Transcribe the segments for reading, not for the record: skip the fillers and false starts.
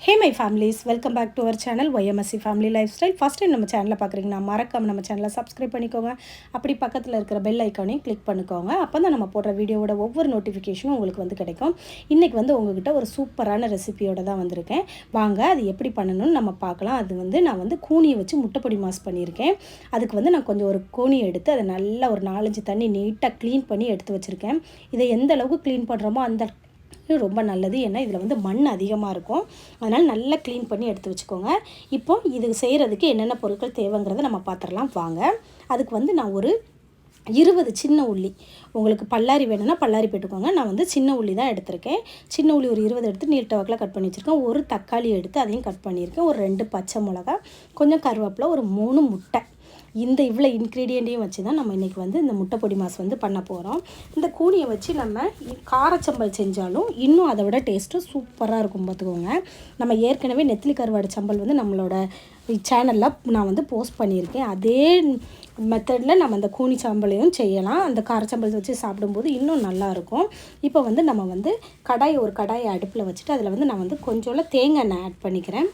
Hey my families, welcome back to our channel YMSC Family Lifestyle. First time நம்ம சேனலை பார்க்குறீங்கன்னா மறக்காம நம்ம சேனலை சப்ஸ்கிரைப் பண்ணிக்கோங்க. அப்படி பக்கத்தில் இருக்கிற பெல் ஐக்கானையும் கிளிக் பண்ணிக்கோங்க. அப்போ தான் நம்ம போடுற வீடியோவோட ஒவ்வொரு நோட்டிஃபிகேஷனும் உங்களுக்கு வந்து கிடைக்கும். இன்றைக்கி வந்து உங்ககிட்ட ஒரு சூப்பரான ரெசிபியோட தான் வந்திருக்கேன். வாங்க அது எப்படி பண்ணணும்னு நம்ம பார்க்கலாம். அது வந்து நான் வந்து கூனியை வச்சு முட்டைப்பொடி மாஸ் பண்ணியிருக்கேன். அதுக்கு வந்து நான் கொஞ்சம் ஒரு கூனியை எடுத்து அதை நல்லா ஒரு 4-5 தண்ணி நீட்டாக க்ளீன் பண்ணி எடுத்து வச்சுருக்கேன். இதை எந்த அளவுக்கு க்ளீன் பண்ணுறோமோ அந்த ரொம்ப நல்லது. ஏன்னா இதில் வந்து மண் அதிகமாக இருக்கும். அதனால் நல்லா க்ளீன் பண்ணி எடுத்து வச்சுக்கோங்க. இப்போ இது செய்கிறதுக்கு என்னென்ன பொருட்கள் தேவைங்கிறத நம்ம பார்த்துடலாம் வாங்க. அதுக்கு வந்து நான் ஒரு 20 சின்ன உள்ளி, உங்களுக்கு பல்லாரி வேணும்னா பல்லாரி போட்டுக்கோங்க. நான் வந்து சின்ன உள்ளி தான் எடுத்திருக்கேன். சின்ன உள்ளி ஒரு 20 எடுத்து நீட்ட வாக்கில் கட் பண்ணி வச்சுருக்கேன். ஒரு தக்காளி எடுத்து அதையும் கட் பண்ணியிருக்கேன். ஒரு 2 பச்சை மிளகா, கொஞ்சம் கருவேப்பிலை, ஒரு 3 முட்டை. இந்த இவ்வளோ இன்க்ரீடியண்ட்டையும் வச்சு தான் நம்ம இன்றைக்கி வந்து இந்த முட்டைப்பொடி மாஸ் வந்து பண்ண போகிறோம். இந்த கூனியை வச்சு நம்ம காரச்சம்பல் செஞ்சாலும் இன்னும் அதை விட டேஸ்ட்டு சூப்பராக இருக்கும் பார்த்துக்கோங்க. நம்ம ஏற்கனவே நெத்திலி கருவாடு சம்பல் வந்து நம்மளோட சேனலில் நான் வந்து போஸ்ட் பண்ணியிருக்கேன். அதே மெத்தடில் நம்ம அந்த கூனி சம்பளையும் செய்யலாம். அந்த காரச்சம்பல் வச்சு சாப்பிடும்போது இன்னும் நல்லாயிருக்கும். இப்போ வந்து நம்ம வந்து ஒரு கடாயை அடுப்பில் வச்சுட்டு அதில் வந்து நான் வந்து கொஞ்சோல தேங்காய் எண்ணெய் ஆட் பண்ணிக்கிறேன்.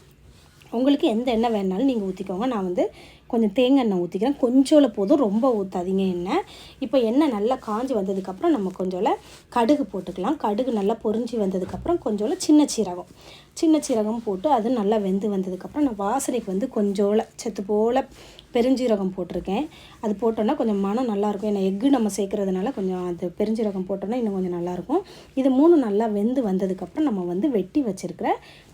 உங்களுக்கு எந்த எண்ணெய் வேணாலும் நீங்கள் ஊற்றிக்கோங்க. நான் வந்து கொஞ்சம் தேங்காய் எண்ணெய் ஊற்றிக்கிறேன். கொஞ்சோல போதும், ரொம்ப ஊற்றாதீங்க எண்ணெய். இப்போ எண்ணெய் நல்லா காஞ்சி வந்ததுக்கப்புறம் நம்ம கொஞ்சோல கடுகு போட்டுக்கலாம். கடுகு நல்லா பொரிஞ்சு வந்ததுக்கப்புறம் கொஞ்சோல சின்ன சீரகம் போட்டு அது நல்லா வெந்து வந்ததுக்கப்புறம் நான் வாசனைக்கு வந்து கொஞ்சோல செத்து போல் பெருஞ்சீரகம் போட்டிருக்கேன். அது போட்டோன்னா கொஞ்சம் மனம் நல்லாயிருக்கும். ஏன்னா எக்கு நம்ம சேர்க்குறதுனால கொஞ்சம் அது பெருஞ்சீரகம் போட்டோன்னா இன்னும் கொஞ்சம் நல்லாயிருக்கும். இது 3 நல்லா வெந்து வந்ததுக்கப்புறம் நம்ம வந்து வெட்டி வச்சுருக்கிற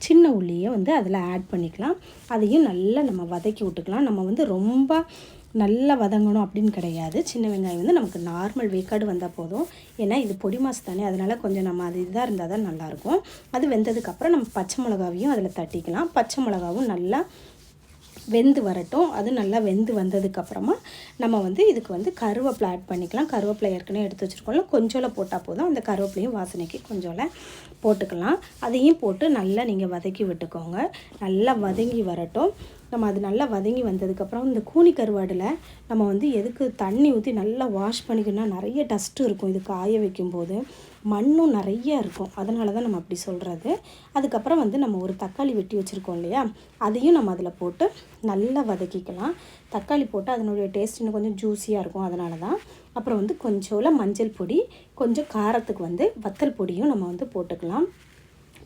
சின்ன உள்ளியை வந்து அதில் ஆட் பண்ணிக்கலாம். அதையும் நல்லா நம்ம வதக்கி விட்டுக்கலாம். நம்ம வந்து ரொம்ப நல்லா வதங்கணும் அப்படின்னு கிடையாது. சின்ன வெங்காயம் வந்து நமக்கு நார்மல் வேக்காடு வந்தால் போதும். ஏன்னா இது பொடி மாஸ் தானே, அதனால் கொஞ்சம் நம்ம அது இதாக இருந்தால் தான் நல்லாயிருக்கும். அது வெந்ததுக்கப்புறம் நம்ம பச்சை மிளகாவையும் அதில் தட்டிக்கலாம். பச்சை மிளகாவும் நல்லா வெந்து வரட்டும். அது நல்லா வெந்து வந்ததுக்கப்புறமா நம்ம வந்து இதுக்கு வந்து கருவேப்பிலை ஆட் பண்ணிக்கலாம். கருவேப்பிலை ஏற்கனவே எடுத்து வச்சுருக்கோம்ல, கொஞ்சோல போட்டால் போதும். அந்த கருவேப்பிலையும் வாசனைக்கு கொஞ்சோல போட்டுக்கலாம். அதையும் போட்டு நல்லா நீங்கள் வதக்கி விட்டுக்கோங்க. நல்லா வதங்கி வரட்டும். நம்ம அது நல்லா வதங்கி வந்ததுக்கப்புறம் இந்த கூனி கருவாடில் நம்ம வந்து எதுக்கு தண்ணி ஊற்றி நல்லா வாஷ் பண்ணிக்கணும்னா நிறைய டஸ்ட்டு இருக்கும். இது காய வைக்கும்போது மண்ணும் நிறைய இருக்கும். அதனால தான் நம்ம அப்படி சொல்கிறது. அதுக்கப்புறம் வந்து நம்ம ஒரு தக்காளி வெட்டி வச்சுருக்கோம் இல்லையா, அதையும் நம்ம அதில் போட்டு நல்லா வதக்கிக்கலாம். தக்காளி போட்டு அதனுடைய டேஸ்ட் இன்னும் கொஞ்சம் ஜூஸியாக இருக்கும். அதனால தான். அப்புறம் வந்து கொஞ்சோல மஞ்சள் பொடி, கொஞ்சம் காரத்துக்கு வந்து வத்தல் பொடியும் நம்ம வந்து போட்டுக்கலாம்.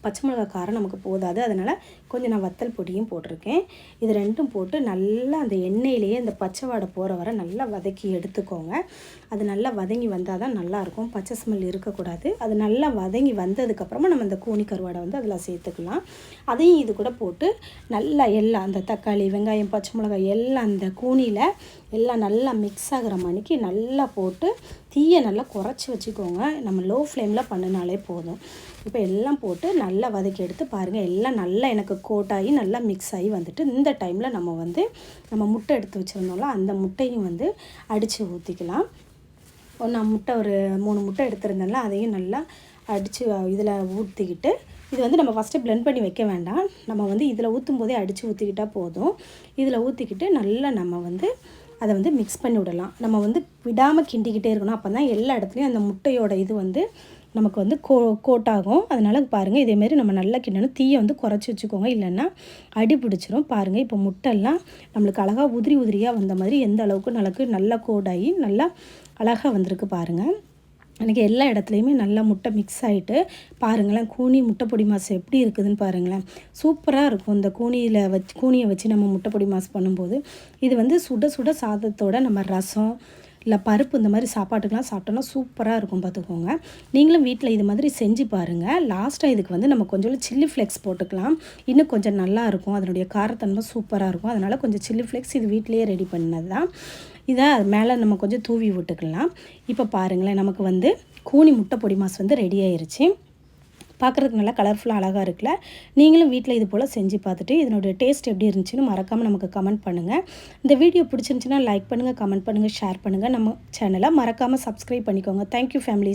பச்சை மிளகா காரம் நமக்கு போதாது, அதனால் கொஞ்சம் நான் வத்தல் பொடியும் போட்டிருக்கேன். இது ரெண்டும் போட்டு நல்லா அந்த எண்ணெயிலேயே அந்த பச்சை வாடை போகிற வரை நல்லா வதக்கி எடுத்துக்கோங்க. அது நல்லா வதங்கி வந்தால் தான் நல்லாயிருக்கும். பச்சை ஸ்மெல் இருக்கக்கூடாது. அது நல்லா வதங்கி வந்ததுக்கப்புறமா நம்ம அந்த கூனி கருவாடை வந்து அதில் சேர்த்துக்கலாம். அதையும் இது கூட போட்டு நல்லா எல்லாம் அந்த தக்காளி, வெங்காயம், பச்சை மிளகாய் எல்லாம் அந்த கூனியில் எல்லாம் நல்லா மிக்ஸ் ஆகிற மணிக்கு நல்லா போட்டு தீயை நல்லா குறைச்சி வச்சுக்கோங்க. நம்ம லோ ஃப்ளேமில் பண்ணினாலே போதும். இப்போ எல்லாம் போட்டு நல்லா வதக்கி எடுத்து பாருங்கள். எல்லாம் நல்லா எனக்கு கோட்டாகி நல்லா மிக்ஸ் ஆகி வந்துட்டு இந்த டைமில் நம்ம வந்து நம்ம முட்டை எடுத்து வச்சுருந்தோம்ல, அந்த முட்டையும் வந்து அடித்து ஊற்றிக்கலாம். நான் முட்டை ஒரு 3 முட்டை எடுத்துருந்தேன்ல, அதையும் நல்லா அடித்து இதில் ஊற்றிக்கிட்டு, இது வந்து நம்ம ஃபஸ்ட்டு பிளெண்ட் பண்ணி வைக்க வேண்டாம். நம்ம வந்து இதில் ஊற்றும் போதே அடித்து ஊற்றிக்கிட்டால் போதும். இதில் ஊற்றிக்கிட்டு நல்லா நம்ம வந்து அதை வந்து மிக்ஸ் பண்ணி விடலாம். நம்ம வந்து விடாமல் கிண்டிக்கிட்டே இருக்கணும். அப்போ தான் எல்லா இடத்துலையும் அந்த முட்டையோட இது வந்து நமக்கு வந்து கோட்டாகும். அதனால் பாருங்கள், இதேமாரி நம்ம நல்லா கிண்டணும். தீயை வந்து குறைச்சி வச்சுக்கோங்க, இல்லைன்னா அடி பிடிச்சிரும். பாருங்கள், இப்போ முட்டைலாம் நம்மளுக்கு அழகாக உதிரியாக வந்த மாதிரி எந்த அளவுக்கு நல்லா கோடாகி நல்லா அழகாக வந்திருக்கு பாருங்கள். எனக்கு எல்லா இடத்துலையுமே நல்லா முட்டை மிக்ஸ் ஆகிட்டு பாருங்களேன். கூனி முட்டைப்பொடி மாஸ் எப்படி இருக்குதுன்னு பாருங்களேன். சூப்பராக இருக்கும். இந்த கூனியை வச்சு நம்ம முட்டைப்பொடி மாஸ் பண்ணும்போது இது வந்து சுட சுட சாதத்தோட நம்ம ரசம் இல்லை பருப்பு இந்த மாதிரி சாப்பாட்டுக்கெலாம் சாப்பிட்டோன்னா சூப்பராக இருக்கும் பார்த்துக்கோங்க. நீங்களும் வீட்டில் இது மாதிரி செஞ்சு பாருங்கள். லாஸ்ட்டாக இதுக்கு வந்து நம்ம கொஞ்சம் சில்லி ஃப்ளேக்ஸ் போட்டுக்கலாம். இன்னும் கொஞ்சம் நல்லாயிருக்கும். அதனுடைய காரத்தன்மை சூப்பராக இருக்கும். அதனால் கொஞ்சம் சில்லி ஃப்ளேக்ஸ் இது வீட்டிலேயே ரெடி பண்ணது தான். இதை மேலே நம்ம கொஞ்சம் தூவி விட்டுக்கலாம். இப்போ பாருங்களேன், நமக்கு வந்து கூனி முட்டைப்பொடி மாஸ் வந்து ரெடி ஆயிருச்சு. பார்க்குறதுக்கு நல்லா கலர்ஃபுல்லாக அழகாக இருக்குல்ல. நீங்களும் வீட்டில் இது போல் செஞ்சு பார்த்துட்டு இதனுடைய டேஸ்ட் எப்படி இருந்துச்சுன்னு மறக்காமல் நமக்கு கமெண்ட் பண்ணுங்கள். இந்த வீடியோ பிடிச்சிருந்துச்சுன்னா லைக் பண்ணுங்கள், கமெண்ட் பண்ணுங்கள், ஷேர் பண்ணுங்கள். நம்ம சேனலை மறக்காமல் சப்ஸ்கிரைப் பண்ணிக்கோங்க. Thank you families.